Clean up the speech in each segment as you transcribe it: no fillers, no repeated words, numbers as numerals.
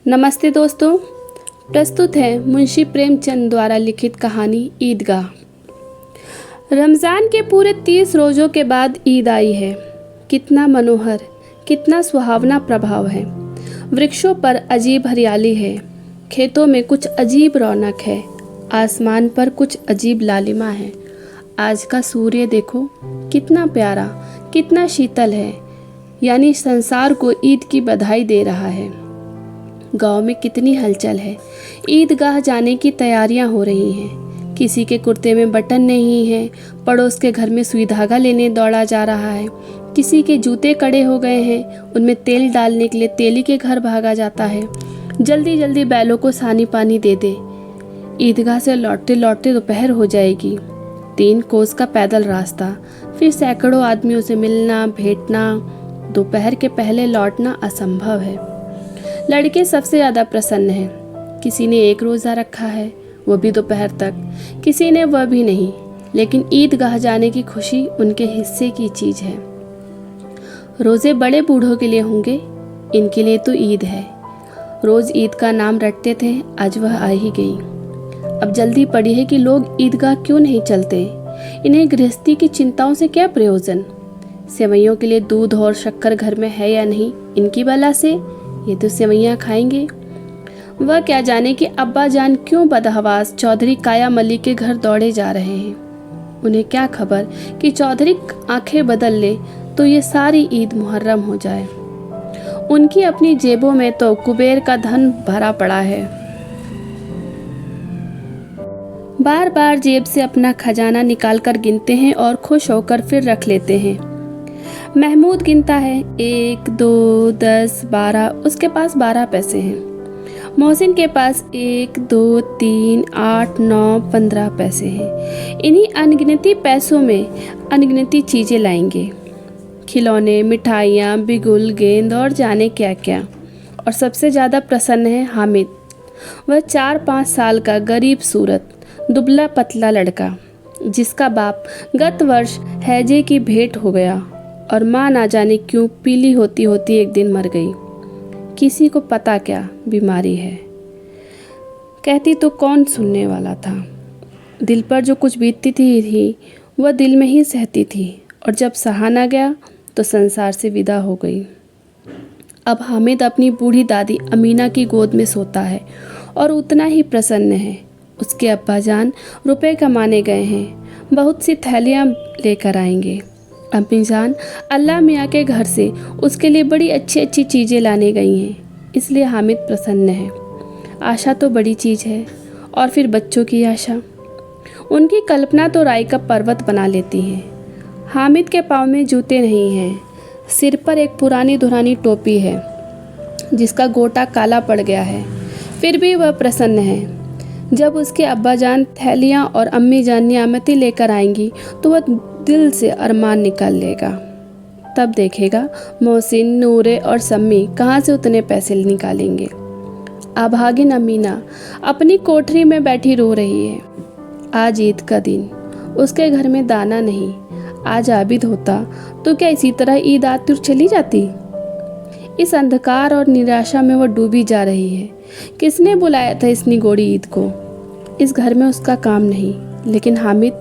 नमस्ते दोस्तों। प्रस्तुत है मुंशी प्रेमचंद द्वारा लिखित कहानी ईदगाह। रमज़ान के पूरे 30 रोज़ों के बाद ईद आई है। कितना मनोहर, कितना सुहावना प्रभाव है। वृक्षों पर अजीब हरियाली है, खेतों में कुछ अजीब रौनक है, आसमान पर कुछ अजीब लालिमा है। आज का सूर्य देखो, कितना प्यारा, कितना शीतल है, यानी संसार को ईद की बधाई दे रहा है। गांव में कितनी हलचल है। ईदगाह जाने की तैयारियां हो रही हैं। किसी के कुर्ते में बटन नहीं है, पड़ोस के घर में सुई धागा लेने दौड़ा जा रहा है। किसी के जूते कड़े हो गए हैं, उनमें तेल डालने के लिए तेली के घर भागा जाता है। जल्दी जल्दी बैलों को सानी पानी दे दे। ईदगाह से लौटते लौटते दोपहर हो जाएगी। 3 कोस का पैदल रास्ता, फिर सैकड़ों आदमियों से मिलना भेंटना। दोपहर के पहले लौटना असंभव है। लड़के सबसे ज़्यादा प्रसन्न हैं। किसी ने 1 रोज़ा रखा है, वो भी दोपहर तक, किसी ने वह भी नहीं। लेकिन ईदगाह जाने की खुशी उनके हिस्से की चीज़ है। रोज़े बड़े बूढ़ों के लिए होंगे, इनके लिए तो ईद है। रोज़ ईद का नाम रटते थे, आज वह आ ही गई। अब जल्दी पड़ी है कि लोग ईदगाह क्यों नहीं चलते। इन्हें गृहस्थी की चिंताओं से क्या प्रयोजन। सेवैयों के लिए दूध और शक्कर घर में है या नहीं, इनकी बला से ये तो सेवैयाँ खाएंगे। वह क्या जाने कि अब्बा जान क्यों बदहवास चौधरी काया मलिक के घर दौड़े जा रहे हैं। उन्हें क्या खबर कि चौधरी आंखें बदल ले तो ये सारी ईद मुहर्रम हो जाए। उनकी अपनी जेबों में तो कुबेर का धन भरा पड़ा है। बार बार जेब से अपना खजाना निकालकर गिनते हैं और खुश होकर फिर रख लेते हैं। महमूद गिनता है 1, 2, 10, 12, उसके पास 12 पैसे हैं। मोहसिन के पास 1, 2, 3, 8, 9, 15 पैसे हैं। इन्हीं अनगिनती पैसों में अनगिनती चीज़ें लाएंगे, खिलौने, मिठाइयाँ, बिगुल, गेंद और जाने क्या क्या। और सबसे ज़्यादा प्रसन्न है हामिद। वह 4-5 साल का गरीब सूरत दुबला पतला लड़का, जिसका बाप गत वर्ष हैजे की भेंट हो गया और माँ ना जाने क्यों पीली होती होती एक दिन मर गई। किसी को पता क्या बीमारी है, कहती तो कौन सुनने वाला था। दिल पर जो कुछ बीतती थी वह दिल में ही सहती थी, और जब सहा ना गया तो संसार से विदा हो गई। अब हामिद अपनी बूढ़ी दादी अमीना की गोद में सोता है और उतना ही प्रसन्न है। उसके अब्बा जान रुपए कमाने गए हैं, बहुत सी थैलियाँ लेकर आएंगे। अम्मी जान अल्लाह मियाँ के घर से उसके लिए बड़ी अच्छी अच्छी चीज़ें लाने गई हैं, इसलिए हामिद प्रसन्न है। आशा तो बड़ी चीज़ है, और फिर बच्चों की आशा। उनकी कल्पना तो राई का पर्वत बना लेती है। हामिद के पाँव में जूते नहीं हैं, सिर पर एक पुरानी धुरानी टोपी है जिसका गोटा काला पड़ गया है, फिर भी वह प्रसन्न है। जब उसके अब्बा जान थैलियाँ और अम्मी जान नियामतें लेकर आएंगी तो वह दिल से अरमान निकाल लेगा। तब देखेगा मोहसिन, नूरे और सम्मी कहाँ से उतने पैसे निकालेंगे। अभागिन अमीना अपनी कोठरी में बैठी रो रही है। आज ईद का दिन, उसके घर में दाना नहीं। आज आबिद होता तो क्या इसी तरह ईद आती और चली जाती। इस अंधकार और निराशा में वह डूबी जा रही है। किसने बुलाया था इस निगोड़ी ईद को। इस घर में उसका काम नहीं, लेकिन हामिद,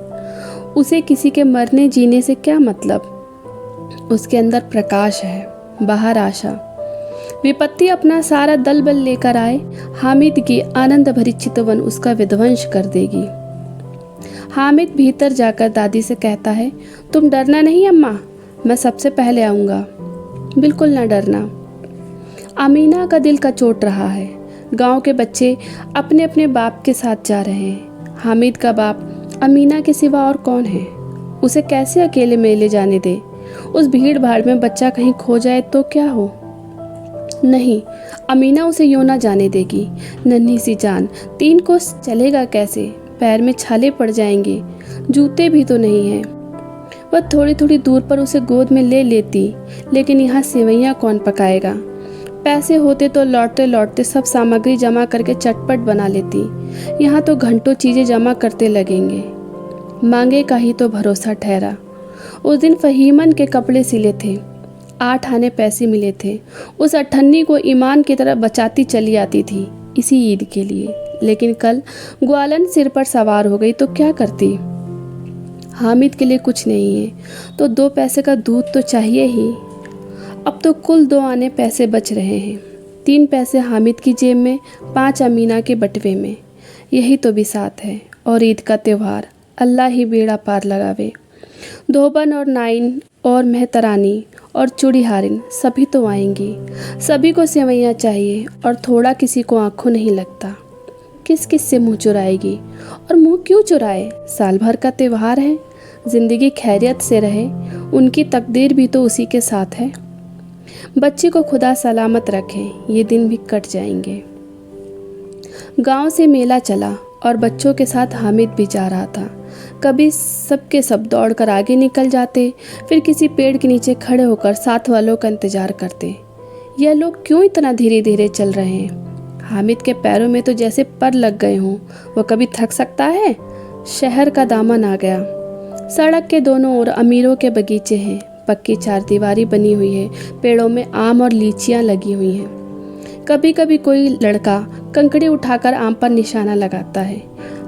उसे किसी के मरने जीने से क्या मतलब। उसके अंदर प्रकाश है, बाहर आशा। विपत्ति अपना सारा दल बल लेकर आए, हामिद की आनंद भरी चितवन उसका विध्वंस कर देगी। हामिद भीतर जाकर दादी से कहता है, तुम डरना नहीं अम्मा, मैं सबसे पहले आऊँगा। बिल्कुल ना डरना। अमीना का दिल कचोट रहा है। गांव के बच्चे अपने अपने बाप के साथ जा रहे हैं। हामिद का बाप अमीना के सिवा और कौन है। उसे कैसे अकेले में ले जाने दे। उस भीड़ भाड़ में बच्चा कहीं खो जाए तो क्या हो। नहीं, अमीना उसे यूं ना जाने देगी। नन्ही सी जान, 3 कोस चलेगा कैसे। पैर में छाले पड़ जाएंगे, जूते भी तो नहीं हैं। वह थोड़ी थोड़ी दूर पर उसे गोद में ले लेती, लेकिन यहाँ सेवैयाँ कौन पकाएगा। पैसे होते तो लौटते लौटते सब सामग्री जमा करके चटपट बना लेती। यहाँ तो घंटों चीज़ें जमा करते लगेंगे। मांगे का ही तो भरोसा ठहरा। उस दिन फहीमन के कपड़े सिले थे। 8 आने पैसे मिले थे। उस अठन्नी को ईमान की तरह बचाती चली आती थी इसी ईद के लिए। लेकिन कल ग्वालन सिर पर सवार हो गई तो क्या करती। हामिद के लिए कुछ नहीं है तो 2 पैसे का दूध तो चाहिए ही। अब तो कुल 2 आने पैसे बच रहे हैं। 3 पैसे हामिद की जेब में, 5 अमीना के बटवे में। यही तो बिसात है। और ईद का त्यौहार, अल्लाह ही बेड़ा पार लगावे। धोबन और नाइन और मेहतरानी और चूड़ीहारिन सभी तो आएंगी। सभी को सेवैयाँ चाहिए और थोड़ा किसी को आँखों नहीं लगता। किस किस से मुँह चुराएगी। और मुँह क्यों चुराए, साल भर का त्यौहार है। ज़िंदगी खैरियत से रहे, उनकी तकदीर भी तो उसी के साथ है। बच्ची को खुदा सलामत रखे, ये दिन भी कट जाएंगे। गांव से मेला चला और बच्चों के साथ हामिद भी जा रहा था। कभी सबके सब दौड़कर आगे निकल जाते, फिर किसी पेड़ के नीचे खड़े होकर साथ वालों का इंतजार करते। यह लोग क्यों इतना धीरे धीरे चल रहे हैं। हामिद के पैरों में तो जैसे पर लग गए हों। वो कभी थक सकता है। शहर का दामन आ गया। सड़क के दोनों ओर अमीरों के बगीचे हैं। पक्की चारदीवारी बनी हुई है। पेड़ों में आम और लीचियाँ लगी हुई हैं। कभी कभी कोई लड़का कंकड़ी उठाकर आम पर निशाना लगाता है।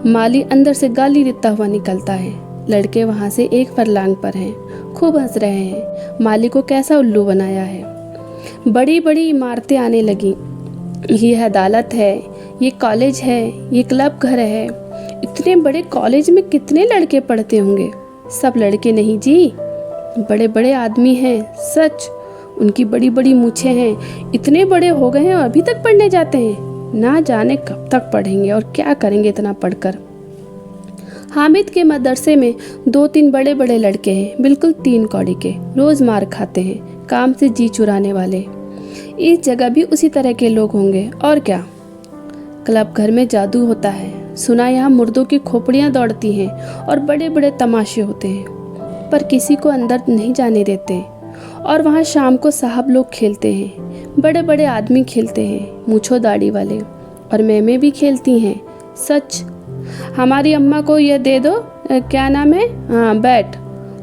माली अंदर से गाली देता हुआ निकलता है। लड़के वहाँ से 1 फरलांग पर हैं, खूब हंस रहे हैं। माली को कैसा उल्लू बनाया है। बड़ी बड़ी इमारतें आने लगीं। ये अदालत है, ये कॉलेज है, ये क्लब घर है। इतने बड़े कॉलेज में कितने लड़के पढ़ते होंगे। सब लड़के नहीं जी, बड़े बड़े आदमी हैं। सच, उनकी बड़ी बड़ी मूछें हैं। इतने बड़े हो गए हैं और अभी तक पढ़ने जाते हैं। ना जाने कब तक पढ़ेंगे और क्या करेंगे इतना पढ़कर। हामिद के मदरसे में 2-3 बड़े बड़े लड़के हैं, बिल्कुल 3 कौड़ी के। रोज़ मार खाते हैं, काम से जी चुराने वाले। इस जगह भी उसी तरह के लोग होंगे और क्या। क्लब घर में जादू होता है। सुना यहाँ मुर्दों की खोपड़ियाँ दौड़ती हैं और बड़े बड़े तमाशे होते हैं, पर किसी को अंदर नहीं जाने देते। और वहाँ शाम को साहब लोग खेलते हैं। बड़े बड़े आदमी खेलते हैं, मूछो दाढ़ी वाले। और मैमें भी खेलती हैं। सच, हमारी अम्मा को यह दे दो, क्या नाम है, हाँ बैट,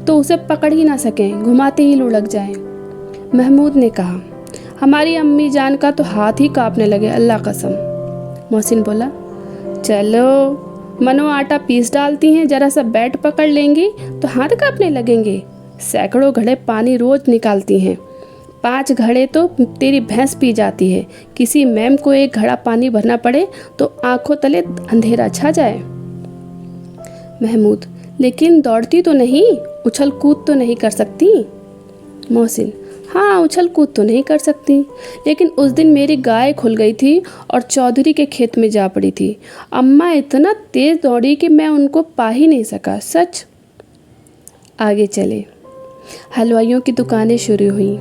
तो उसे पकड़ ही ना सकें, घुमाते ही लुढ़क जाएं। महमूद ने कहा। हमारी अम्मी जान का तो हाथ ही कांपने लगे, अल्लाह कसम। मोहसिन बोला, चलो मनो आटा पीस डालती हैं, जरा सा बैट पकड़ लेंगी तो हाथ कांपने लगेंगे। सैकड़ों घड़े पानी रोज निकालती हैं। 5 घड़े तो तेरी भैंस पी जाती है। किसी मैम को 1 घड़ा पानी भरना पड़े तो आंखों तले अंधेरा छा जाए। महमूद, लेकिन दौड़ती तो नहीं, उछल कूद तो नहीं कर सकती। मोहसिन, हाँ उछल कूद तो नहीं कर सकती, लेकिन उस दिन मेरी गाय खुल गई थी और चौधरी के खेत में जा पड़ी थी। अम्मा इतना तेज दौड़ी कि मैं उनको पा ही नहीं सका। सच। आगे चले। हलवाइयों की दुकानें शुरू हुई।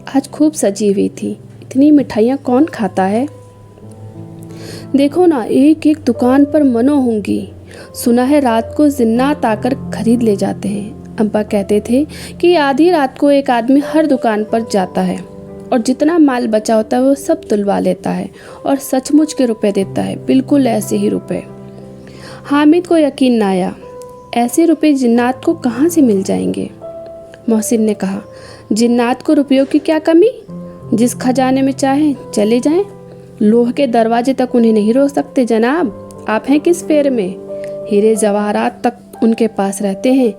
आज खूब सजी हुई थी। इतनी मिठाइयाँ कौन खाता है। देखो ना, एक एक दुकान पर मनो होंगी। सुना है रात को जिन्नात आकर खरीद ले जाते हैं। अब्बा कहते थे कि आधी रात को एक आदमी हर दुकान पर जाता है और जितना माल बचा होता है वो सब तुलवा लेता है और सचमुच के रुपए देता है, बिल्कुल ऐसे ही रुपए। हामिद को यकीन ना आया। ऐसे रुपए जिन्नात को कहाँ से मिल जाएंगे। मोहसिन ने कहा, जिन्नात को रुपयों की क्या कमी, जिस खजाने में चाहें चले जाएं। लोह के दरवाजे तक उन्हें नहीं रोक सकते जनाब। आप हैं किस फेर में। हीरे जवाहरात तक उनके पास रहते हैं।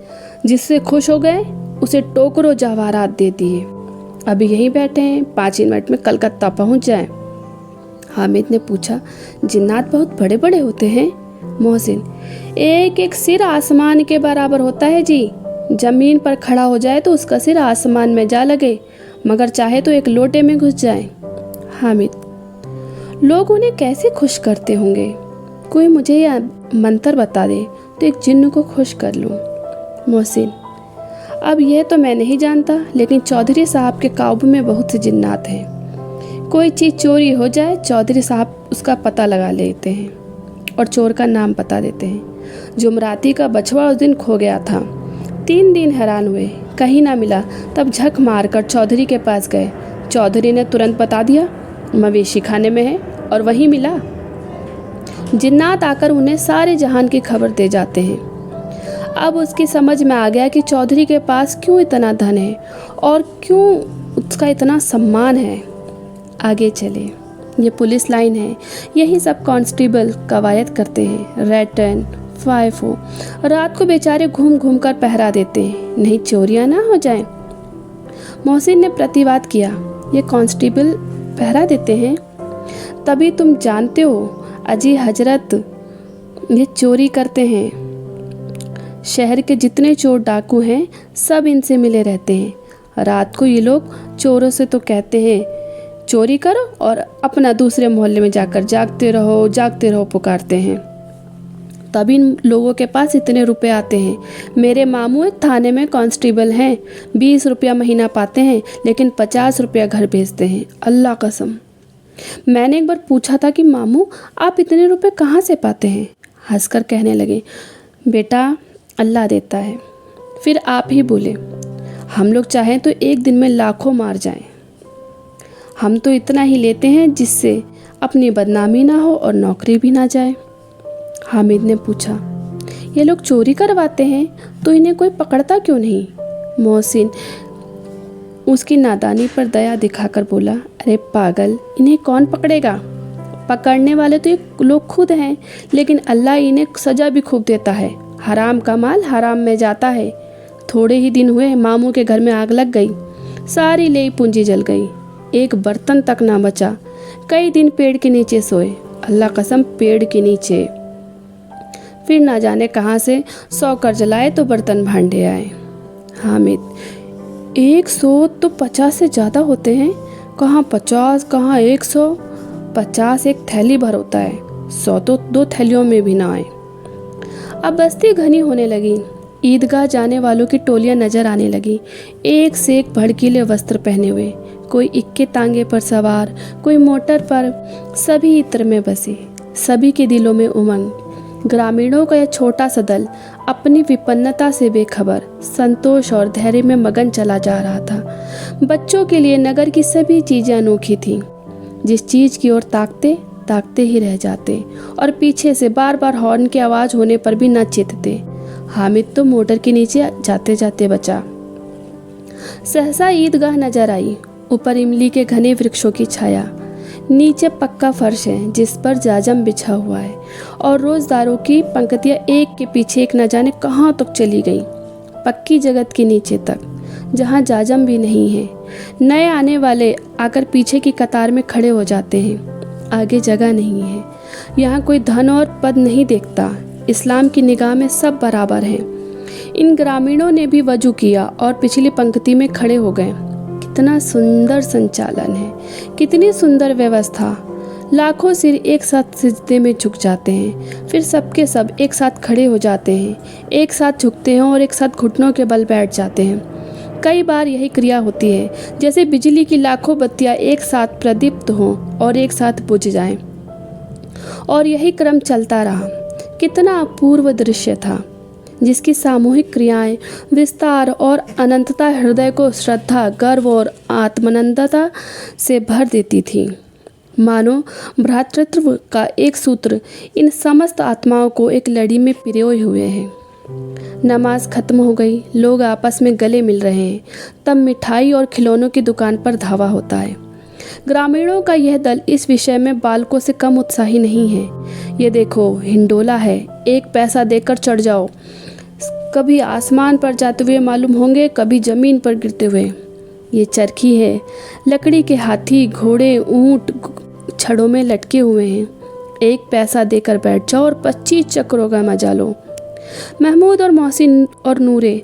जिससे खुश हो गए उसे टोकरो जवाहरात दे दिए। अभी यहीं बैठे हैं, 5 मिनट में कलकत्ता पहुंच जाएं। हामिद ने पूछा, जिन्नात बहुत बड़े बड़े होते हैं। मोहसिन, एक एक सिर आसमान के बराबर होता है जी। जमीन पर खड़ा हो जाए तो उसका सिर आसमान में जा लगे, मगर चाहे तो एक लोटे में घुस जाए। हामिद, लोग उन्हें कैसे खुश करते होंगे। कोई मुझे यह मंत्र बता दे तो एक जिन्न को खुश कर लूँ। मोहसिन, अब यह तो मैं नहीं जानता, लेकिन चौधरी साहब के काबू में बहुत से जिन्नात हैं। कोई चीज़ चोरी हो जाए, चौधरी साहब उसका पता लगा लेते हैं और चोर का नाम बता देते हैं। जुमराती का बछवा उस दिन खो गया था। 3 दिन हैरान हुए, कहीं ना मिला। तब झक मारकर चौधरी के पास गए। चौधरी ने तुरंत बता दिया, मवेशी खाने में है, और वहीं मिला। जिन्नात आकर उन्हें सारे जहान की खबर दे जाते हैं। अब उसकी समझ में आ गया कि चौधरी के पास क्यों इतना धन है और क्यों उसका इतना सम्मान है। आगे चले, ये पुलिस लाइन है, यही सब कांस्टेबल कवायद करते हैं। रेड एंड फाइफो रात को बेचारे घूम घूम कर पहरा देते हैं, नहीं चोरियां ना हो जाएं। मोहसिन ने प्रतिवाद किया, ये कांस्टेबल पहरा देते हैं, तभी तुम जानते हो अजी हजरत ये चोरी करते हैं। शहर के जितने चोर डाकू हैं सब इनसे मिले रहते हैं। रात को ये लोग चोरों से तो कहते हैं चोरी करो और अपना दूसरे मोहल्ले में जाकर जागते रहो पुकारते हैं। तभी इन लोगों के पास इतने रुपए आते हैं। मेरे मामू थाने में कांस्टेबल हैं, 20 रुपया महीना पाते हैं, लेकिन 50 रुपया घर भेजते हैं। अल्लाह कसम। मैंने एक बार पूछा था कि मामू आप इतने रुपए कहाँ से पाते हैं? हंसकर कहने लगे, बेटा अल्लाह देता है। फिर आप ही बोले, हम लोग चाहें तो एक दिन में लाखों मार जाएं। हम तो इतना ही लेते हैं जिससे अपनी बदनामी ना हो और नौकरी भी ना जाए। हामिद ने पूछा, ये लोग चोरी करवाते हैं तो इन्हें कोई पकड़ता क्यों नहीं? मोहसिन उसकी नादानी पर दया दिखाकर बोला, अरे पागल, इन्हें कौन पकड़ेगा? पकड़ने वाले तो ये लोग खुद हैं, लेकिन अल्लाह इन्हें सज़ा भी खूब देता है। हराम का माल हराम में जाता है। थोड़े ही दिन हुए मामू के घर में आग लग गई, सारी लेई पूंजी जल गई, एक बर्तन तक ना बचा। कई दिन पेड़ के नीचे सोए, अल्लाह कसम पेड़ के नीचे। फिर ना जाने कहाँ से 100 कर्ज लाए तो बर्तन भांडे आए। हामिद, 100 तो 50 से ज़्यादा होते हैं। कहाँ 50, कहाँ 100। 50 एक थैली भर होता है, 100 तो 2 थैलियों में भी ना आए। अब बस्ती घनी होने लगी। ईदगाह जाने वालों की टोलियां नजर आने लगी, एक से एक भड़कीले वस्त्र पहने हुए, कोई इक्के तांगे पर सवार, कोई मोटर पर। सभी इत्र में बसे, सभी के दिलों में उमंग। ग्रामीणों का यह छोटा सा दल अपनी विपन्नता से बेखबर, संतोष और धैर्य में मगन चला जा रहा था। बच्चों के लिए नगर की सभी चीज़ें अनोखी थीं। जिस चीज़ की ओर ताकते ताकते ही रह जाते और पीछे से बार बार हॉर्न की आवाज़ होने पर भी न चेतते। हामिद तो मोटर के नीचे जाते जाते बचा। सहसा ईदगाह नजर आई, ऊपर इमली के घने वृक्षों की छाया, नीचे पक्का फर्श है जिस पर जाजम बिछा हुआ है, और रोजदारों की पंक्तियां एक के पीछे एक न जाने कहाँ तक चली गई, पक्की जगत के नीचे तक, जहाँ जाजम भी नहीं है। नए आने वाले आकर पीछे की कतार में खड़े हो जाते हैं। आगे जगह नहीं है। यहाँ कोई धन और पद नहीं देखता। इस्लाम की निगाह में सब बराबर हैं। इन ग्रामीणों ने भी वजू किया और पिछली पंक्ति में खड़े हो गए। कितना सुंदर संचालन है, कितनी सुंदर व्यवस्था। लाखों सिर एक साथ सिजदे में झुक जाते हैं, फिर सबके सब एक साथ खड़े हो जाते हैं, एक साथ झुकते हैं और एक साथ घुटनों के बल बैठ जाते हैं। कई बार यही क्रिया होती है, जैसे बिजली की लाखों बत्तियां एक साथ प्रदीप्त हों और एक साथ बुझ जाएं। और यही क्रम चलता रहा। कितना अपूर्व दृश्य था, जिसकी सामूहिक क्रियाएं, विस्तार और अनंतता हृदय को श्रद्धा, गर्व और आत्मानंदता से भर देती थी। मानो भ्रातृत्व का एक सूत्र इन समस्त आत्माओं को एक लड़ी में पिरोए हुए है। नमाज खत्म हो गई, लोग आपस में गले मिल रहे हैं, तब मिठाई और खिलौनों की दुकान पर धावा होता है। ग्रामीणों का यह दल इस विषय में बालकों से कम उत्साही नहीं है। ये देखो, हिंडोला है, 1 पैसा देकर चढ़ जाओ। कभी आसमान पर जाते हुए मालूम होंगे, कभी जमीन पर गिरते हुए। ये चरखी है, लकड़ी के हाथी, घोड़े, ऊंट छड़ों में लटके हुए हैं। 1 पैसा देकर बैठ जाओ और 25 चक्रों का मजा लो। महमूद और मोहसिन और नूरे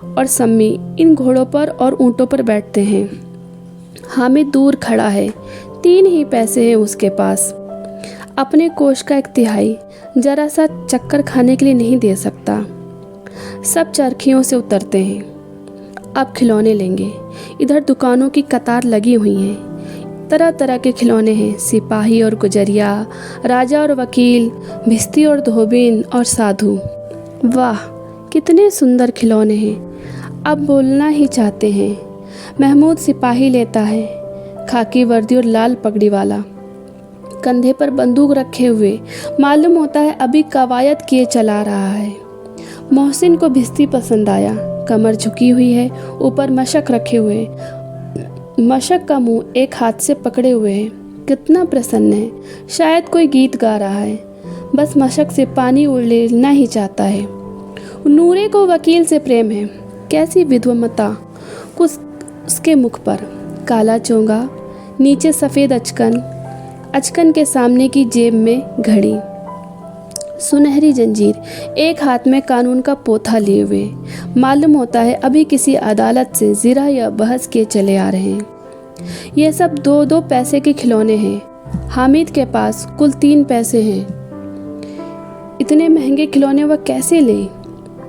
और सम्मी इन घोड़ों पर और ऊँटों पर बैठते हैं। हामिद दूर खड़ा है, 3 ही पैसे हैं उसके पास। अपने कोष का 1/3 जरा सा चक्कर खाने के लिए नहीं दे सकता। सब चरखियों से उतरते हैं, अब खिलौने लेंगे। इधर दुकानों की कतार लगी हुई है, तरह तरह के खिलौने हैं, सिपाही और गुजरिया, राजा और वकील, भिस्ती और धोबिन और साधु। वाह, कितने सुंदर खिलौने हैं, अब बोलना ही चाहते हैं। महमूद सिपाही लेता है, खाकी वर्दी और लाल पगड़ी वाला, कंधे पर बंदूक रखे हुए, मालूम होता है अभी कवायद किए चला रहा है। मोहसिन को भिस्ती पसंद आया, कमर झुकी हुई है, ऊपर मशक रखे हुए, मशक का मुंह एक हाथ से पकड़े हुए है, कितना प्रसन्न है, शायद कोई गीत गा रहा है, बस मशक से पानी उड़ेलना ही चाहता है। नूरे को वकील से प्रेम है, कैसी विद्वमता उसके मुख पर। काला चोंगा, नीचे सफ़ेद अचकन, अचकन के सामने की जेब में घड़ी, सुनहरी जंजीर, एक हाथ में कानून का पोथा लिए हुए। मालूम होता है अभी किसी अदालत से जिरा या बहस के चले आ रहे हैं। ये सब 2-2 पैसे के खिलौने हैं। हामिद के पास कुल 3 पैसे हैं। इतने महंगे खिलौने वह कैसे ले?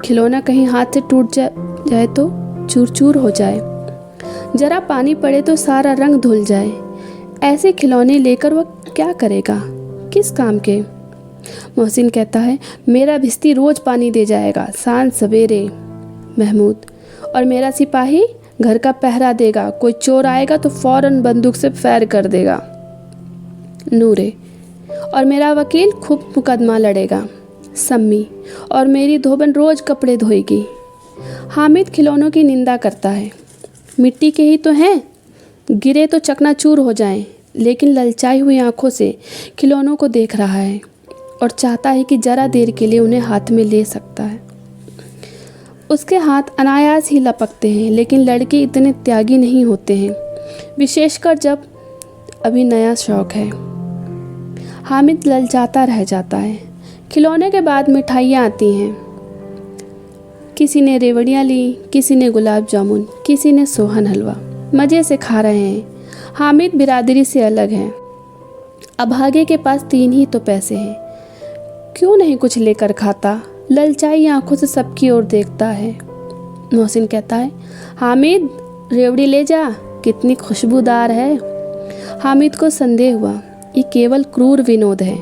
खिलौना कहीं हाथ से टूट जाए तो चूर चूर हो जाए, जरा पानी पड़े तो सारा रंग धुल जाए। ऐसे खिलौने लेकर वह क्या करेगा, किस काम के? मोहसिन कहता है, मेरा भिस्ती रोज पानी दे जाएगा सांझ सवेरे। महमूद, और मेरा सिपाही घर का पहरा देगा, कोई चोर आएगा तो फौरन बंदूक से फायर कर देगा। नूरे, और मेरा वकील खूब मुकदमा लड़ेगा। सम्मी, और मेरी धोबन रोज कपड़े धोएगी। हामिद खिलौनों की निंदा करता है, मिट्टी के ही तो हैं, गिरे तो चकनाचूर हो जाएं, लेकिन ललचाई हुई आंखों से खिलौनों को देख रहा है और चाहता है कि जरा देर के लिए उन्हें हाथ में ले सकता है। उसके हाथ अनायास ही लपकते हैं, लेकिन लड़के इतने त्यागी नहीं होते हैं, विशेषकर जब अभी नया शौक है। हामिद ललचाता रह जाता है। खिलौने के बाद मिठाइयाँ आती हैं। किसी ने रेवड़ियाँ ली, किसी ने गुलाब जामुन, किसी ने सोहन हलवा। मज़े से खा रहे हैं। हामिद बिरादरी से अलग है। अभागे के पास 3 ही तो पैसे हैं, क्यों नहीं कुछ लेकर खाता? ललचाई आंखों से सबकी ओर देखता है। मोहसिन कहता है, हामिद रेवड़ी ले जा, कितनी खुशबूदार है। हामिद को संदेह हुआ, ये केवल क्रूर विनोद है।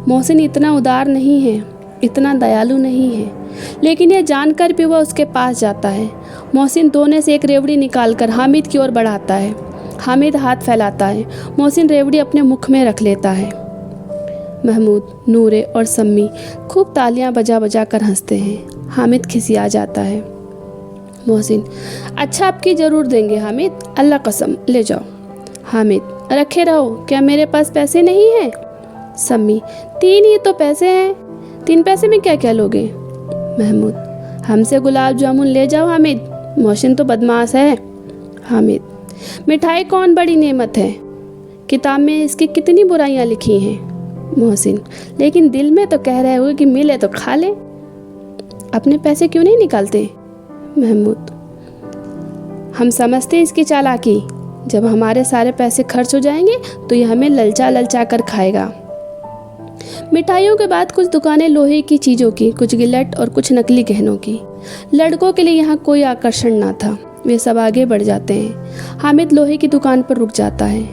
मोहसिन इतना उदार नहीं है, इतना दयालु नहीं है, लेकिन यह जानकर भी वह उसके पास जाता है। मोहसिन दोने से एक रेवड़ी निकालकर हामिद की ओर बढ़ाता है। हामिद हाथ फैलाता है। मोहसिन रेवड़ी अपने मुख में रख लेता है। महमूद, नूरे और सम्मी खूब तालियां बजा बजा कर हंसते हैं। हामिद खिसिया जाता है। मोहसिन, अच्छा आपकी ज़रूर देंगे हामिद, अल्लाह कसम, ले जाओ। हामिद, रखे रहो, क्या मेरे पास पैसे नहीं हैं? सम्मी, 3 ही तो पैसे हैं, 3 पैसे में क्या क्या लोगे? महमूद, हमसे गुलाब जामुन ले जाओ हामिद, मोहसिन तो बदमाश है। हामिद, मिठाई कौन बड़ी नेमत है, किताब में इसकी कितनी बुराइयां लिखी हैं। मोहसिन, लेकिन दिल में तो कह रहे हो कि मिले तो खा ले, अपने पैसे क्यों नहीं निकालते? महमूद, हम समझते इसकी चालाकी, जब हमारे सारे पैसे खर्च हो जाएंगे तो यह हमें ललचा ललचा कर खाएगा। मिठाइयों के बाद कुछ दुकानें लोहे की चीज़ों की, कुछ गिलट और कुछ नकली गहनों की। लड़कों के लिए यहाँ कोई आकर्षण ना था, वे सब आगे बढ़ जाते हैं। हामिद लोहे की दुकान पर रुक जाता है।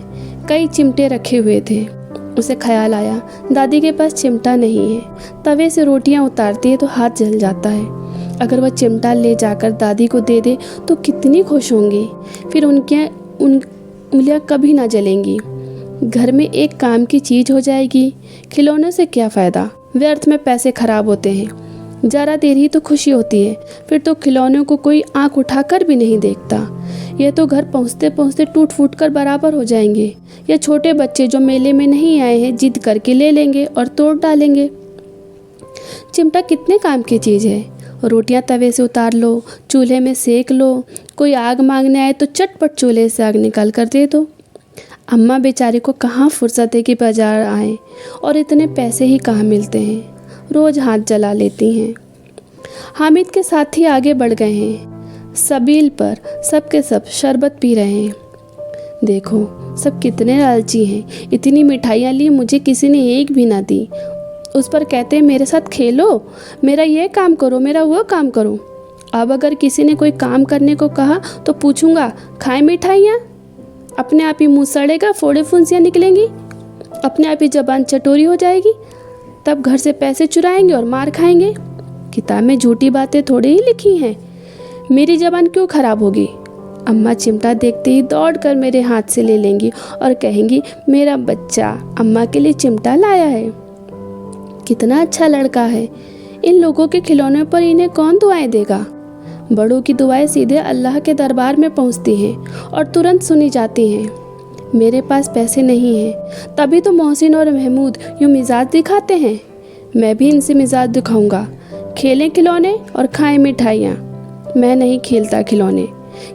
कई चिमटे रखे हुए थे। उसे ख्याल आया, दादी के पास चिमटा नहीं है। तवे से रोटियां उतारती है तो हाथ जल जाता है। अगर वह चिमटा ले जाकर दादी को दे दे तो कितनी खुश होंगी, फिर उनकी उंगलियां कभी ना जलेंगी। घर में एक काम की चीज़ हो जाएगी। खिलौने से क्या फ़ायदा, व्यर्थ में पैसे खराब होते हैं। ज़रा देर ही तो खुशी होती है, फिर तो खिलौनों को कोई आंख उठाकर भी नहीं देखता। ये तो घर पहुँचते पहुँचते टूट फूट कर बराबर हो जाएंगे। या छोटे बच्चे जो मेले में नहीं आए हैं जिद करके ले लेंगे और तोड़ डालेंगे। चिमटा कितने काम की चीज़ है। रोटियां तवे से उतार लो, चूल्हे में सेक लो, कोई आग मांगने आए तो चटपट चूल्हे से आग निकाल कर दे दो। अम्मा बेचारे को कहाँ फुर्सत है कि बाजार आए, और इतने पैसे ही कहाँ मिलते हैं, रोज़ हाथ जला लेती हैं। हामिद के साथी आगे बढ़ गए हैं। सबील पर सबके सब शरबत पी रहे हैं। देखो सब कितने लालची हैं, इतनी मिठाइयाँ ली, मुझे किसी ने एक भी ना दी। उस पर कहते हैं मेरे साथ खेलो, मेरा ये काम करो, मेरा वो काम करो। अब अगर किसी ने कोई काम करने को कहा तो पूछूंगा, खाएं मिठाइयाँ? अपने आप ही मुंह सड़ेगा, फोड़े फुंसियाँ निकलेंगी, अपने आप ही जबान चटोरी हो जाएगी। तब घर से पैसे चुराएंगे और मार खाएंगे। किताब में झूठी बातें थोड़ी ही लिखी हैं, मेरी जबान क्यों खराब होगी? अम्मा चिमटा देखते ही दौड़कर मेरे हाथ से ले लेंगी और कहेंगी, मेरा बच्चा अम्मा के लिए चिमटा लाया है। कितना अच्छा लड़का है। इन लोगों के खिलौने पर इन्हें कौन दुआएं देगा? बड़ों की दुआएं सीधे अल्लाह के दरबार में पहुंचती हैं और तुरंत सुनी जाती हैं। मेरे पास पैसे नहीं हैं, तभी तो मोहसिन और महमूद यूँ मिजाज दिखाते हैं। मैं भी इनसे मिजाज दिखाऊंगा। खेलें खिलौने और खाएं मिठाइयाँ। मैं नहीं खेलता खिलौने,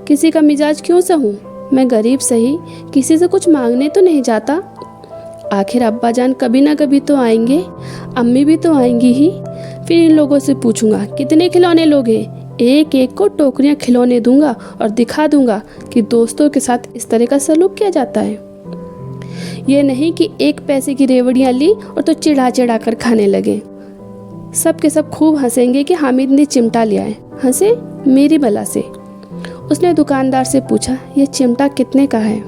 किसी का मिजाज क्यों सहूँ। मैं गरीब सही, किसी से कुछ मांगने तो नहीं जाता। आखिर अब्बा जान कभी ना कभी तो आएंगे, अम्मी भी तो आएंगी ही। फिर इन लोगों से पूछूंगा कितने खिलौने लोगे। एक एक को टोकरियां खिलौने दूंगा और दिखा दूंगा कि दोस्तों के साथ इस तरह का सलूक किया जाता है। ये नहीं कि एक पैसे की रेवड़ियाँ ली और तो चिढ़ा चिढ़ा कर खाने लगे। सब के सब खूब हंसेंगे कि हामिद ने चिमटा लिया है। हंसे मेरी बला से। उसने दुकानदार से पूछा, ये चिमटा कितने का है।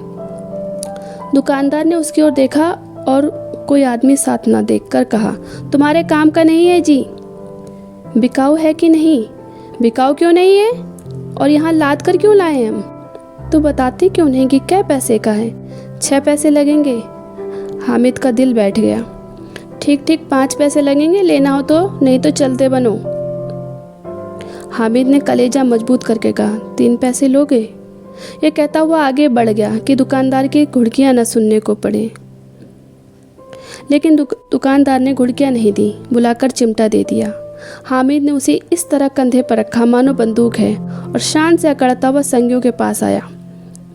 दुकानदार ने उसकी ओर देखा और कोई आदमी साथ ना देखकर कहा, तुम्हारे काम का नहीं है जी। बिकाऊ है कि नहीं। बिकाऊ क्यों नहीं है, और यहाँ लाद कर क्यों लाए हम। तो बताते क्यों नहीं कि क्या पैसे का है। 6 पैसे लगेंगे। हामिद का दिल बैठ गया। ठीक ठीक 5 पैसे लगेंगे, लेना हो तो, नहीं तो चलते बनो। हामिद ने कलेजा मजबूत करके कहा, 3 पैसे लोगे। ये कहता हुआ आगे बढ़ गया कि दुकानदार की घुड़कियाँ न सुनने को पड़े। लेकिन दुकानदार ने घुड़कियाँ नहीं दी, बुलाकर चिमटा दे दिया। हामिद ने उसे इस तरह कंधे पर रखा मानो बंदूक है और शान से अकड़ता हुआ संगियों के पास आया।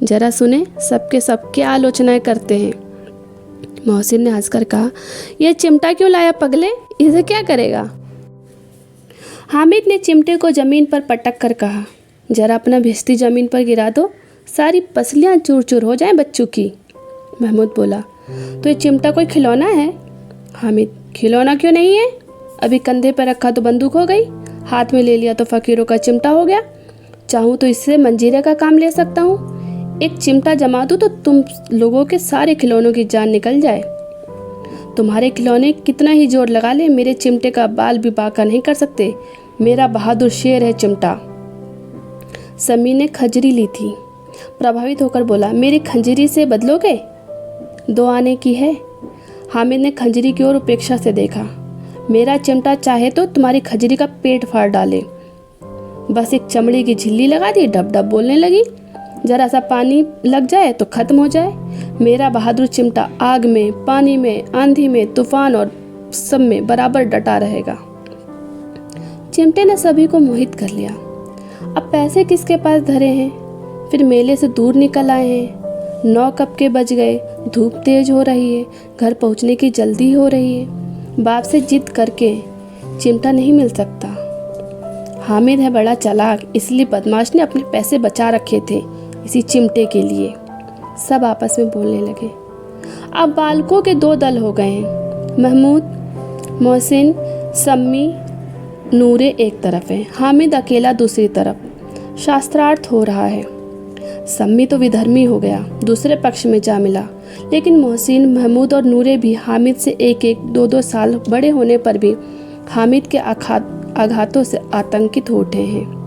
जरा सुने सबके सब क्या आलोचनाएं करते हैं। मोहसिन ने हंसकर कहा, यह चिमटा क्यों लाया पगले, इसे क्या करेगा। हामिद ने चिमटे को जमीन पर पटक कर कहा, जरा अपना भिश्ती जमीन पर गिरा दो, सारी पसलियाँ चूर चूर हो जाएं बच्चों की। महमूद बोला, तो ये चिमटा कोई खिलौना है। हामिद, खिलौना क्यों नहीं है, अभी कंधे पर रखा तो बंदूक हो गई, हाथ में ले लिया तो फकीरों का चिमटा हो गया। चाहूँ तो इससे मंजीरे का काम ले सकता हूँ। एक चिमटा जमा दूँ तो तुम लोगों के सारे खिलौनों की जान निकल जाए। तुम्हारे खिलौने कितना ही जोर लगा ले, मेरे चिमटे का बाल भी बांका नहीं कर सकते। मेरा बहादुर शेर है चिमटा। समी ने खंजरी ली थी। प्रभावित होकर बोला, मेरी खंजरी से बदलोगे। 2 आने की है। हामिद ने खंजरी की ओर उपेक्षा से देखा। मेरा चिमटा चाहे तो तुम्हारी खंजरी का पेट फाड़ डाले। बस एक चमड़ी की झिल्ली लगा दी, डब डब बोलने लगी। जरा सा पानी लग जाए तो खत्म हो जाए। मेरा बहादुर चिमटा आग में, पानी में, आंधी में, तूफान और सब में बराबर डटा रहेगा। चिमटे ने सभी को मोहित कर लिया। अब पैसे किसके पास धरे हैं। फिर मेले से दूर निकल आए हैं। 9 कब के बज गए, धूप तेज हो रही है, घर पहुंचने की जल्दी हो रही है। बाप से जिद करके चिमटा नहीं मिल सकता। हामिद है बड़ा चालाक, इसलिए बदमाश ने अपने पैसे बचा रखे थे इसी चिमटे के लिए। सब आपस में बोलने लगे। अब बालकों के 2 दल हो गए हैं। महमूद, मोहसिन, सम्मी, नूरे एक तरफ है, हामिद अकेला दूसरी तरफ। शास्त्रार्थ हो रहा है। सम्मी तो विधर्मी हो गया, दूसरे पक्ष में जा मिला। लेकिन मोहसिन, महमूद और नूरे भी हामिद से 1-1, 2-2 साल बड़े होने पर भी हामिद के आघातों से आतंकित हो उठे हैं।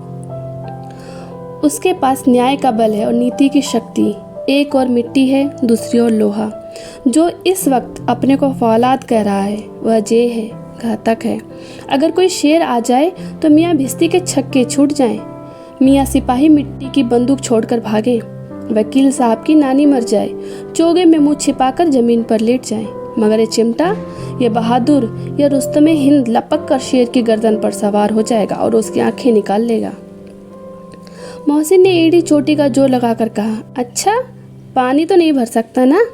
उसके पास न्याय का बल है और नीति की शक्ति। एक और मिट्टी है, दूसरी ओर लोहा। जो इस वक्त अपने को फौलाद कह रहा है वह जे है, घातक है। अगर कोई शेर आ जाए तो मियाँ भिश्ती के छक्के छूट जाएं। मियाँ सिपाही मिट्टी की बंदूक छोड़कर भागें। वकील साहब की नानी मर जाए, चोगे में मुंह छिपाकर जमीन पर लेट जाए। मगर ये चिमटा, ये बहादुर, ये रुस्तमे हिंद लपक कर शेर की गर्दन पर सवार हो जाएगा और उसकी आंखें निकाल लेगा। मोहसिन ने एड़ी चोटी का जोर लगाकर कहा, अच्छा पानी तो नहीं भर सकता ना।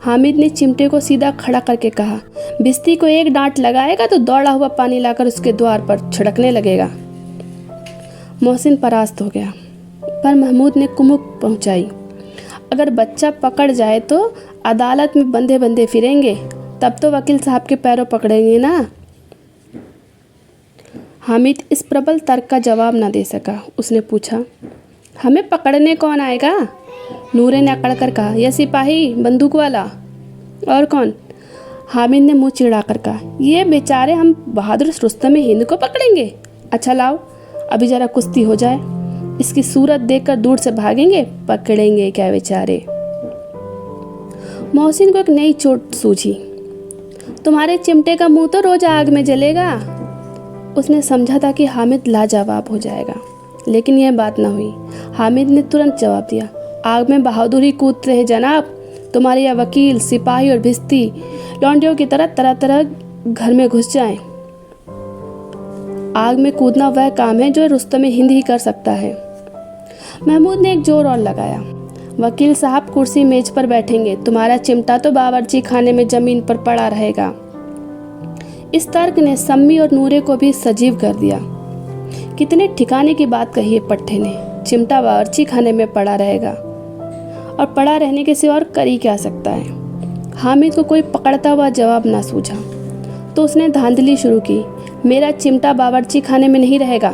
हामिद ने चिमटे को सीधा खड़ा करके कहा, भिश्ती को एक डांट लगाएगा तो दौड़ा हुआ पानी लाकर उसके द्वार पर छिड़कने लगेगा। मोहसिन परास्त हो गया, पर महमूद ने कुमुक पहुंचाई। अगर बच्चा पकड़ जाए तो अदालत में बंधे बंधे फिरेंगे, तब तो वकील साहब के पैरों पकड़ेंगे ना। हामिद इस प्रबल तर्क का जवाब न दे सका। उसने पूछा, हमें पकड़ने कौन आएगा। नूरे ने अकड़ कर कहा, यह सिपाही बंदूक वाला। और कौन। हामिद ने मुंह चिढ़ाकर कहा, ये बेचारे हम बहादुर रुस्तम हिंद को पकड़ेंगे। अच्छा लाओ, अभी जरा कुश्ती हो जाए, इसकी सूरत देखकर दूर से भागेंगे, पकड़ेंगे क्या बेचारे। मोहसिन को एक नई चोट सूझी। तुम्हारे चिमटे का मुंह तो रोज आग में जलेगा। उसने समझा था कि हामिद लाजवाब हो जाएगा। लेकिन यह बात न हुई। हामिद ने तुरंत जवाब दिया, आग में बहादुरी कूदते हैं जनाब। तुम्हारे यह वकील, सिपाही और भिस्ती लौंडियों की तरह तरह घर में घुस जाएं। आग में कूदना वह काम है जो रुस्तम हिंद ही कर सकता है। महमूद ने एक जोर और लगाया, वकील साहब कुर्सी मेज पर बैठेंगे, तुम्हारा चिमटा तो बावर्ची खाने में जमीन पर पड़ा रहेगा। इस तर्क ने सम्मी और नूरे को भी सजीव कर दिया। कितने ठिकाने की बात कही है पट्टे ने, चिमटा बावर्ची खाने में पड़ा रहेगा, और पड़ा रहने के सिवा और कर ही क्या सकता है। हामिद को कोई पकड़ता हुआ जवाब ना सूझा तो उसने धांधली शुरू की, मेरा चिमटा बावर्ची खाने में नहीं रहेगा।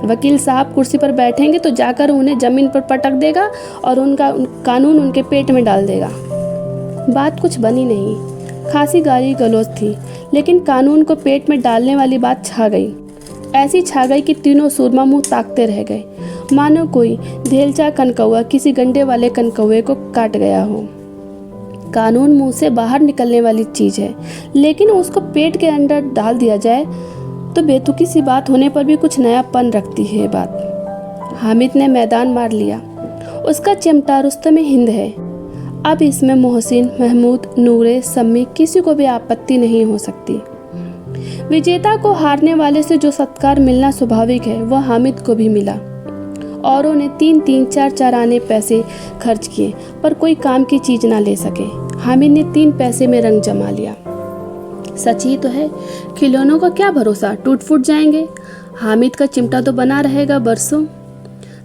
वकील साहब कुर्सी पर बैठेंगे तो जाकर उन्हें जमीन पर पटक देगा और उनका कानून उनके पेट में डाल देगा। बात कुछ बनी नहीं, खासी गाली गलौज थी, लेकिन कानून को पेट में डालने वाली बात छा गई। ऐसी छा गई कि तीनों सूरमा मुंह ताकते रह गए, मानो कोई धेलचा कनकौआ किसी गंडे वाले कनकौए को काट गया हो। कानून मुंह से बाहर निकलने वाली चीज है, लेकिन उसको पेट के अंदर डाल दिया जाए तो बेतुकी सी बात होने पर भी कुछ नयापन रखती है बात। हामिद ने मैदान मार लिया, उसका चिमटा रुस्तम हिंद है। अब इसमें मोहसिन, महमूद, नूरे, सम्मी किसी को भी आपत्ति नहीं हो सकती। विजेता को हारने वाले से जो सत्कार मिलना स्वाभाविक है वह हामिद को भी मिला। औरों ने 3-3, 4-4 आने पैसे खर्च किए पर कोई काम की चीज ना ले सके। हामिद ने 3 पैसे में रंग जमा लिया। सच ही तो है, खिलौनों का क्या भरोसा, टूट फूट जाएंगे। हामिद का चिमटा तो बना रहेगा बरसों।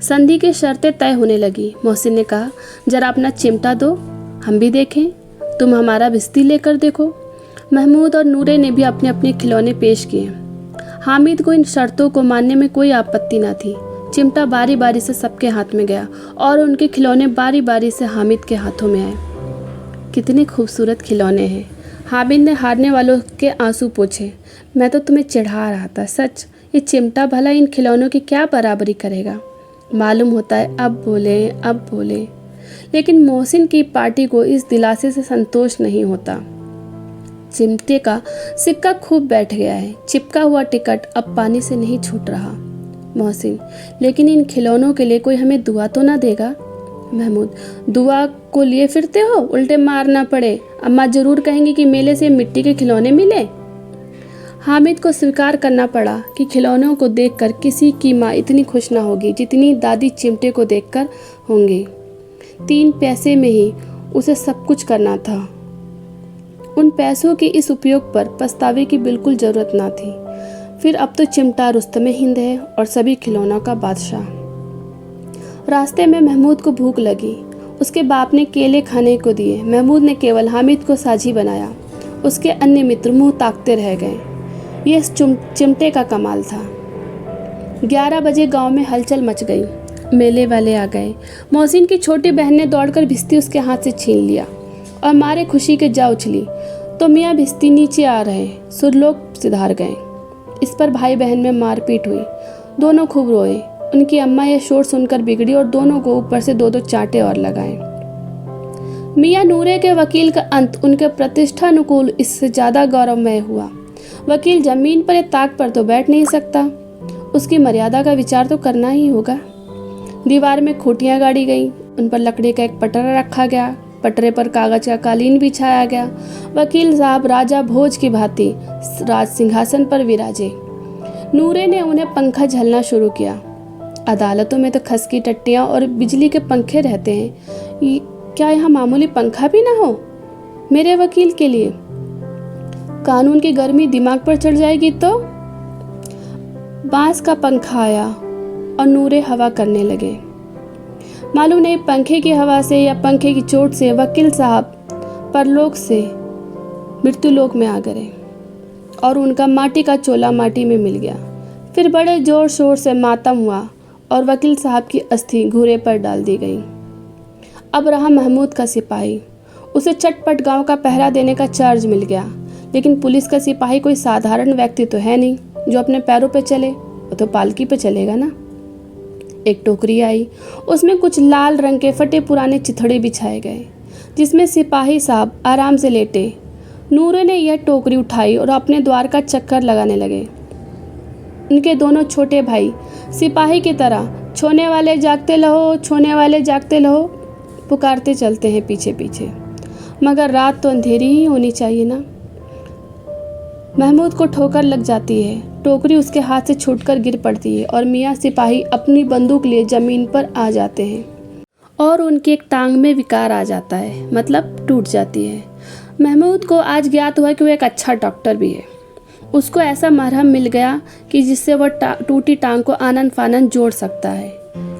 संधि की शर्तें तय होने लगी। मोहसिन ने कहा, जरा अपना चिमटा दो, हम भी देखें। तुम हमारा भिस्ती लेकर देखो। महमूद और नूरे ने भी अपने अपने खिलौने पेश किए। हामिद को इन शर्तों को मानने में कोई आपत्ति न थी। चिमटा बारी बारी से सबके हाथ में गया और उनके खिलौने बारी बारी से हामिद के हाथों में आए। कितने खूबसूरत खिलौने हैं। हामिद ने हारने वालों के आंसू पोंछे। मैं तो तुम्हें चिढ़ा रहा था, सच ये चिमटा भला इन खिलौनों की क्या बराबरी करेगा। मालूम होता है अब बोले, लेकिन मोहसिन की पार्टी को इस दिलासे से संतोष नहीं होता। चिमटे का सिक्का खूब बैठ गया है, चिपका हुआ टिकट अब पानी से नहीं छूट रहा। मोहसिन, लेकिन इन खिलौनों के लिए कोई हमें दुआ तो ना देगा। महमूद, दुआ को लिए फिरते हो, उल्टे मारना पड़े, अम्मा जरूर कहेंगी कि मेले से मिट्टी के खिलौने मिले। हामिद को स्वीकार करना पड़ा कि खिलौनों को देखकर किसी की माँ इतनी खुश ना होगी जितनी दादी चिमटे को देखकर होंगी। 3 पैसे में ही उसे सब कुछ करना था। उन पैसों के इस उपयोग पर पछतावे की बिल्कुल जरूरत ना थी। फिर अब तो चिमटा रुस्तम हिंद है और सभी खिलौनों का बादशाह। रास्ते में महमूद को भूख लगी। उसके बाप ने केले खाने को दिए। महमूद ने केवल हामिद को साझी बनाया। उसके अन्य मित्र मुंह ताकते रह गए। यह चिमटे का कमाल था। 11 बजे गांव में हलचल मच गई। मेले वाले आ गए। मोहसिन की छोटी बहन ने दौड़कर भिस्ती उसके हाथ से छीन लिया और मारे खुशी के जा उछली तो मियाँ भिस्ती नीचे आ रहे सुरलोक सिधार गए। इस पर भाई बहन में मारपीट हुई। दोनों खूब रोए। उनकी अम्मा यह शोर सुनकर बिगड़ी और दोनों को ऊपर से 2-2 चांटे और लगाए। मियाँ नूरे के वकील का अंत उनके प्रतिष्ठानुकूल इससे ज़्यादा गौरवमय हुआ। वकील जमीन पर या ताक पर तो बैठ नहीं सकता, उसकी मर्यादा का विचार तो करना ही होगा। दीवार में खूंटियाँ गाड़ी गईं, उन पर लकड़ी का एक पटरा रखा गया। पटरे पर कागज का कालीन बिछाया गया। वकील साहब राजा भोज की भांति राज सिंहासन पर विराजे। नूरे ने उन्हें पंखा झलना शुरू किया। अदालतों में तो खस की टट्टियाँ और बिजली के पंखे रहते हैं, क्या यहाँ मामूली पंखा भी ना हो मेरे वकील के लिए? कानून की गर्मी दिमाग पर चढ़ जाएगी तो। बांस का पंखा आया और नूरे हवा करने लगे। मालूम नहीं पंखे की हवा से या पंखे की चोट से वकील साहब परलोक से मृत्युलोक में आ गए और उनका माटी का चोला माटी में मिल गया। फिर बड़े जोर शोर से मातम हुआ और वकील साहब की अस्थि घूरे पर डाल दी गई। अब रहा महमूद का सिपाही। उसे चटपट गांव का पहरा देने का चार्ज मिल गया। लेकिन पुलिस का सिपाही कोई साधारण व्यक्ति तो है नहीं जो अपने पैरों पे चले, वो तो पालकी पे चलेगा ना। एक टोकरी आई, उसमें कुछ लाल रंग के फटे पुराने चिथड़े बिछाए गए जिसमें सिपाही साहब आराम से लेटे। नूरे ने यह टोकरी उठाई और अपने द्वार का चक्कर लगाने लगे। उनके दोनों छोटे भाई सिपाही की तरह छोने वाले जागते रहो, छोने वाले जागते रहो पुकारते चलते हैं पीछे पीछे, मगर रात तो अंधेरी ही होनी चाहिए ना। महमूद को ठोकर लग जाती है, टोकरी उसके हाथ से छूटकर गिर पड़ती है और मियाँ सिपाही अपनी बंदूक लिए ज़मीन पर आ जाते हैं और उनकी एक टांग में विकार आ जाता है, मतलब टूट जाती है। महमूद को आज ज्ञात हुआ कि वो एक अच्छा डॉक्टर भी है। उसको ऐसा मरहम मिल गया कि जिससे वह टूटी टांग को आनन फानन जोड़ सकता है।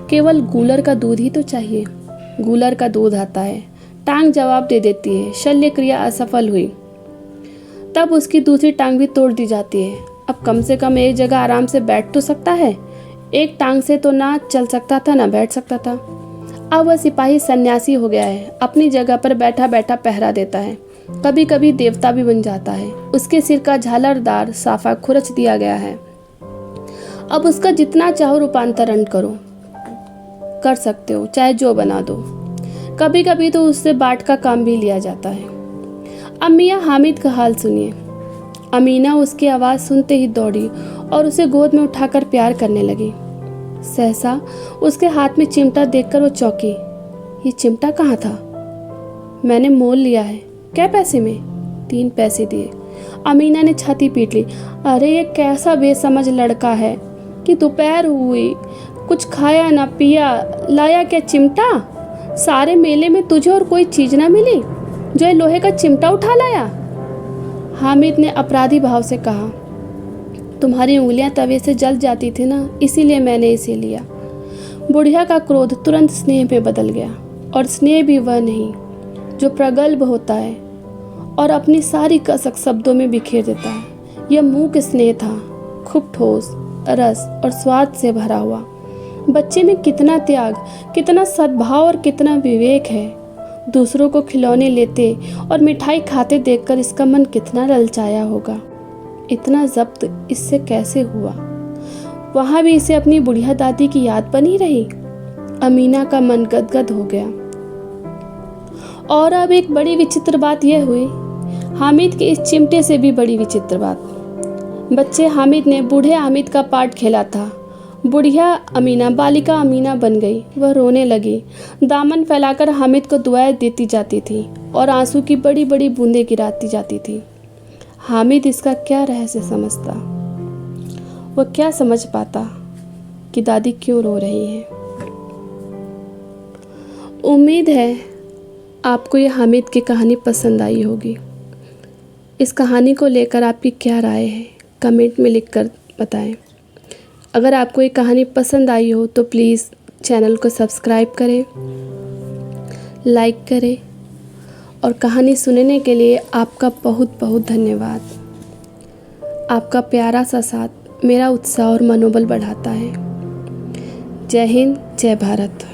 केवल गूलर का दूध ही तो चाहिए। गूलर का दूध आता है, टांग जवाब दे देती है, शल्य क्रिया असफल हुई। तब उसकी दूसरी टांग भी तोड़ दी जाती है। अब कम से कम एक जगह आराम से बैठ तो सकता है। एक टांग से तो ना चल सकता था ना बैठ सकता था। अब वह सिपाही सन्यासी हो गया है, अपनी जगह पर बैठा बैठा पहरा देता है, कभी कभी देवता भी बन जाता है। उसके सिर का झालरदार साफा खुरच दिया गया है। अब उसका जितना चाहो रूपांतरण कर सकते हो, चाहे जो बना दो। कभी कभी तो उससे बाट का काम भी लिया जाता है। अब मियाँ हामिद का हाल सुनिए। अमीना उसकी आवाज़ सुनते ही दौड़ी और उसे गोद में उठाकर प्यार करने लगी। सहसा उसके हाथ में चिमटा देखकर वो चौंकी। ये चिमटा कहाँ था? मैंने मोल लिया है। क्या पैसे में? 3 पैसे दिए। अमीना ने छाती पीट ली। अरे ये कैसा बेसमझ लड़का है कि दोपहर हुई, कुछ खाया ना पिया, लाया क्या चिमटा? सारे मेले में तुझे और कोई चीज़ ना मिली जो ये लोहे का चिमटा उठा लाया? हामिद ने अपराधी भाव से कहा, तुम्हारी उंगलियां तवे से जल जाती थी ना, इसीलिए मैंने इसे लिया। बुढ़िया का क्रोध तुरंत स्नेह में बदल गया, और स्नेह भी वह नहीं जो प्रगल्भ होता है और अपनी सारी कसक शब्दों में बिखेर देता है। यह मूक स्नेह था, खूब ठोस, रस और स्वाद से भरा हुआ। बच्चे में कितना त्याग, कितना सद्भाव और कितना विवेक है। दूसरों को खिलौने लेते और मिठाई खाते देखकर इसका मन कितना ललचाया होगा। इतना जब्त इससे कैसे हुआ? वहाँ भी इसे अपनी बुढ़िया दादी की याद बनी रही। अमीना का मन गदगद हो गया। और अब एक बड़ी विचित्र बात यह हुई, हामिद के इस चिमटे से भी बड़ी विचित्र बात। बच्चे हामिद ने बूढ़े हामिद का पार्ट खेला था। बुढ़िया अमीना बालिका अमीना बन गई। वह रोने लगी, दामन फैलाकर हामिद को दुआएं देती जाती थी और आंसू की बड़ी बड़ी बूंदें गिराती जाती थी। हामिद इसका क्या रहस्य समझता? वह क्या समझ पाता कि दादी क्यों रो रही है? उम्मीद है आपको ये हामिद की कहानी पसंद आई होगी। इस कहानी को लेकर आपकी क्या राय है, कमेंट में लिखकर बताएं। अगर आपको ये कहानी पसंद आई हो तो प्लीज़ चैनल को सब्सक्राइब करें, लाइक करें, और कहानी सुनने के लिए आपका बहुत बहुत धन्यवाद। आपका प्यारा सा साथ मेरा उत्साह और मनोबल बढ़ाता है। जय हिंद, जय भारत।